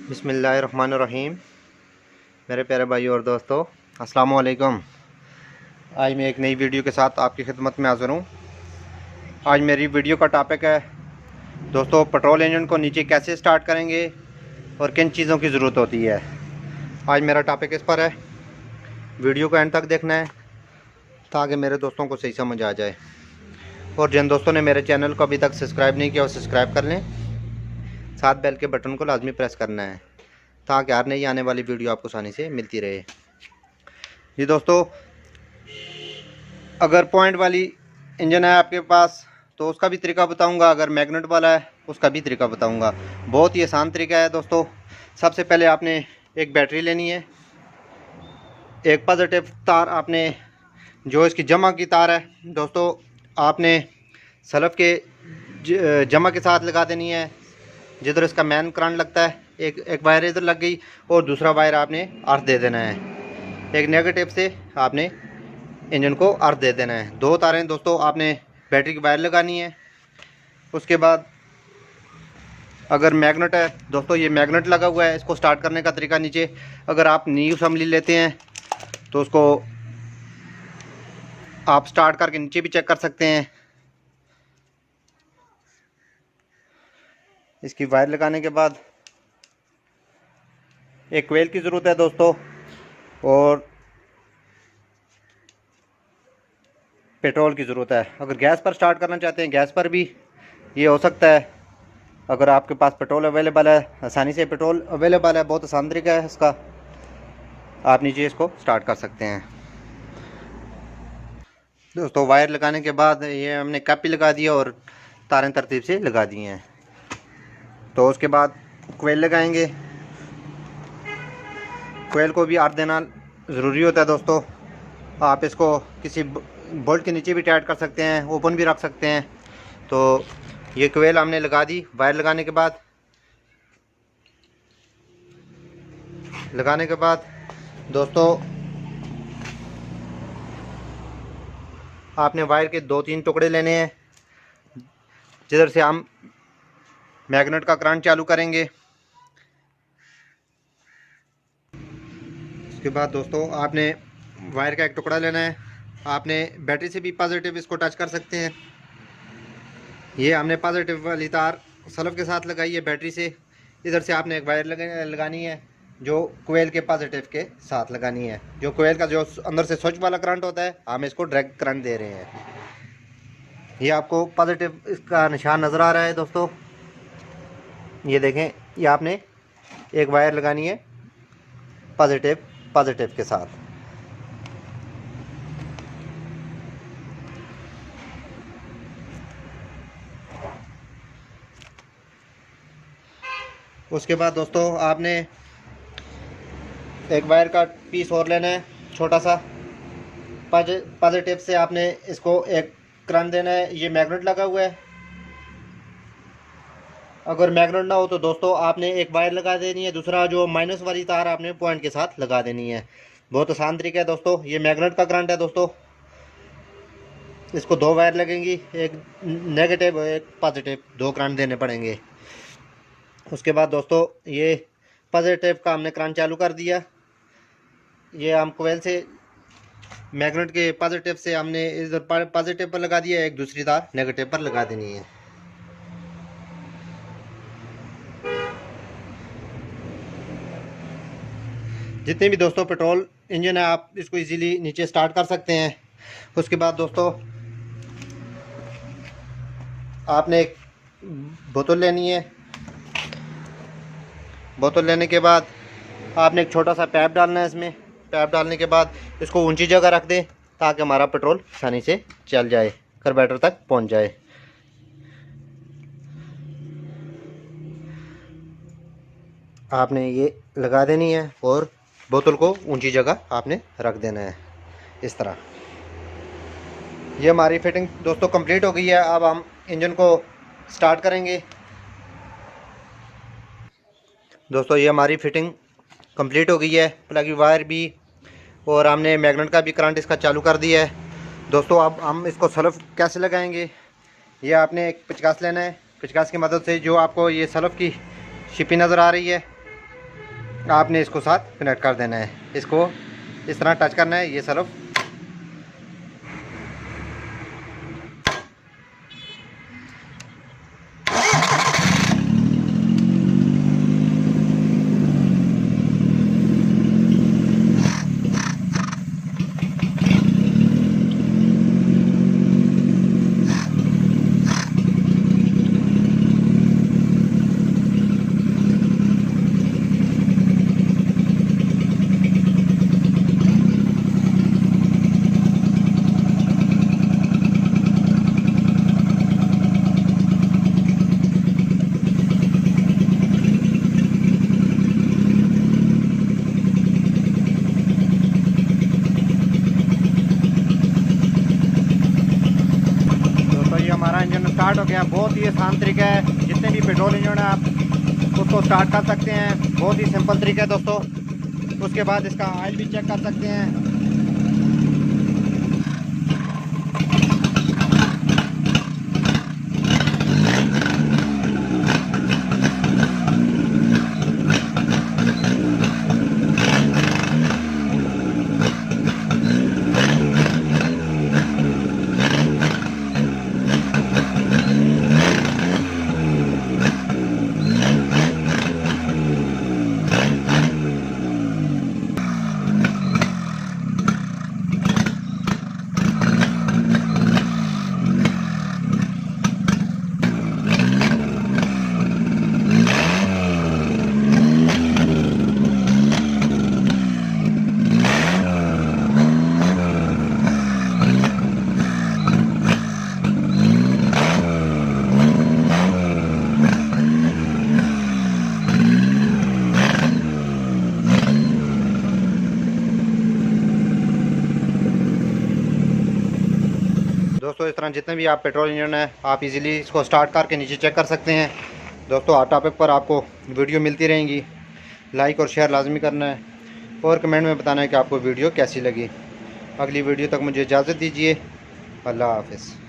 बिस्मिल्लाहिर्रहमानिर्रहीम। मेरे प्यारे भाई और दोस्तों, अस्सलाम वालेकुम। आज मैं एक नई वीडियो के साथ आपकी खिदमत में हाज़िर हूँ। आज मेरी वीडियो का टॉपिक है दोस्तों, पेट्रोल इंजन को नीचे कैसे स्टार्ट करेंगे और किन चीज़ों की ज़रूरत होती है। आज मेरा टॉपिक इस पर है। वीडियो को एंड तक देखना है ताकि मेरे दोस्तों को सही समझ आ जाए। और जिन दोस्तों ने मेरे चैनल को अभी तक सब्सक्राइब नहीं किया वो सब्सक्राइब कर लें, साथ बेल के बटन को लाजमी प्रेस करना है ताकि हर नई आने वाली वीडियो आपको आसानी से मिलती रहे। जी दोस्तों, अगर पॉइंट वाली इंजन है आपके पास तो उसका भी तरीका बताऊंगा, अगर मैग्नेट वाला है उसका भी तरीका बताऊंगा। बहुत ही आसान तरीका है दोस्तों। सबसे पहले आपने एक बैटरी लेनी है, एक पॉजिटिव तार आपने, जो इसकी जमा की तार है दोस्तों, आपने सल्फ के जमा के साथ लगा देनी है। जिधर इसका मेन करंट लगता है, एक वायर इधर लग गई और दूसरा वायर आपने अर्थ दे देना है। एक नेगेटिव से आपने इंजन को अर्थ दे देना है। दो तारें दोस्तों आपने बैटरी की वायर लगानी है। उसके बाद अगर मैग्नेट है दोस्तों, ये मैग्नेट लगा हुआ है, इसको स्टार्ट करने का तरीका नीचे, अगर आप न्यू असम्बली लेते हैं तो उसको आप स्टार्ट करके नीचे भी चेक कर सकते हैं। इसकी वायर लगाने के बाद एक कोयल की ज़रूरत है दोस्तों, और पेट्रोल की ज़रूरत है। अगर गैस पर स्टार्ट करना चाहते हैं गैस पर भी ये हो सकता है। अगर आपके पास पेट्रोल अवेलेबल है, आसानी से पेट्रोल अवेलेबल है, बहुत आसान तरीका है इसका, आप नीचे इसको स्टार्ट कर सकते हैं। दोस्तों वायर लगाने के बाद ये हमने कैप लगा दिया और तारें तरतीब से लगा दी हैं। तो उसके बाद कोयल लगाएंगे। कोयल को भी आर्थ देना ज़रूरी होता है दोस्तों। आप इसको किसी बोल्ट के नीचे भी टाइट कर सकते हैं, ओपन भी रख सकते हैं। तो ये कोयल हमने लगा दी। वायर लगाने के बाद दोस्तों आपने वायर के 2-3 टुकड़े लेने हैं, जिधर से हम मैग्नेट का करंट चालू करेंगे। उसके बाद दोस्तों आपने वायर का एक टुकड़ा लेना है। आपने बैटरी से भी पॉजिटिव इसको टच कर सकते हैं। ये हमने पॉजिटिव वाली तार सल्फ के साथ लगाई है बैटरी से। इधर से आपने एक वायर लगानी है जो कोयल के पॉजिटिव के साथ लगानी है। जो कोयल का जो अंदर से स्विच वाला करंट होता है, हम इसको डायरेक्ट करंट दे रहे हैं। ये आपको पॉजिटिव इसका निशान नज़र आ रहा है दोस्तों, ये देखें। ये आपने एक वायर लगानी है पॉजिटिव के साथ। उसके बाद दोस्तों आपने एक वायर का पीस और लेना है, छोटा सा। पॉजिटिव से आपने इसको एक करंट देना है। ये मैग्नेट लगा हुआ है। अगर मैग्नेट ना हो तो दोस्तों आपने एक वायर लगा देनी है, दूसरा जो माइनस वाली तार आपने पॉइंट के साथ लगा देनी है। बहुत आसान तरीका है दोस्तों। ये मैग्नेट का करंट है दोस्तों। इसको 2 वायर लगेंगी, एक नेगेटिव और एक पॉजिटिव, 2 करंट देने पड़ेंगे। उसके बाद दोस्तों ये पॉजिटिव का हमने करंट चालू कर दिया। ये हम कोयल से मैग्नेट के पॉजिटिव से हमने इधर पॉजिटिव पर लगा दिया, एक दूसरी तार नेगेटिव पर लगा देनी है। जितने भी दोस्तों पेट्रोल इंजन है आप इसको इजीली नीचे स्टार्ट कर सकते हैं। उसके बाद दोस्तों आपने एक बोतल लेनी है। बोतल लेने के बाद आपने एक छोटा सा पैप डालना है इसमें। पैप डालने के बाद इसको ऊंची जगह रख दें ताकि हमारा पेट्रोल आसानी से चल जाए, कार्बोरेटर तक पहुंच जाए। आपने ये लगा देनी है और बोतल को ऊंची जगह आपने रख देना है इस तरह। ये हमारी फिटिंग दोस्तों कंप्लीट हो गई है। अब हम इंजन को स्टार्ट करेंगे। दोस्तों ये हमारी फिटिंग कंप्लीट हो गई है, प्लग वायर भी, और हमने मैग्नेट का भी करंट इसका चालू कर दिया है। दोस्तों अब हम इसको सल्फ कैसे लगाएंगे, ये आपने एक 50 लेना है। 50 की मदद से जो आपको ये सल्फ की शिपी नज़र आ रही है, आपने इसको साथ कनेक्ट कर देना है। इसको इस तरह टच करना है, ये सिर्फ हमारा इंजन स्टार्ट हो गया। बहुत ही आसान तरीका है, जितने भी पेट्रोल इंजन है आप उसको स्टार्ट कर सकते हैं। बहुत ही सिंपल तरीका है दोस्तों। उसके बाद इसका ऑयल भी चेक कर सकते हैं। दोस्तों इस तरह जितने भी आप पेट्रोल इंजन है आप इजीली इसको स्टार्ट करके नीचे चेक कर सकते हैं। दोस्तों हर टॉपिक पर आपको वीडियो मिलती रहेंगी। लाइक और शेयर लाजमी करना है और कमेंट में बताना है कि आपको वीडियो कैसी लगी। अगली वीडियो तक मुझे इजाज़त दीजिए। अल्लाह हाफ़िज़।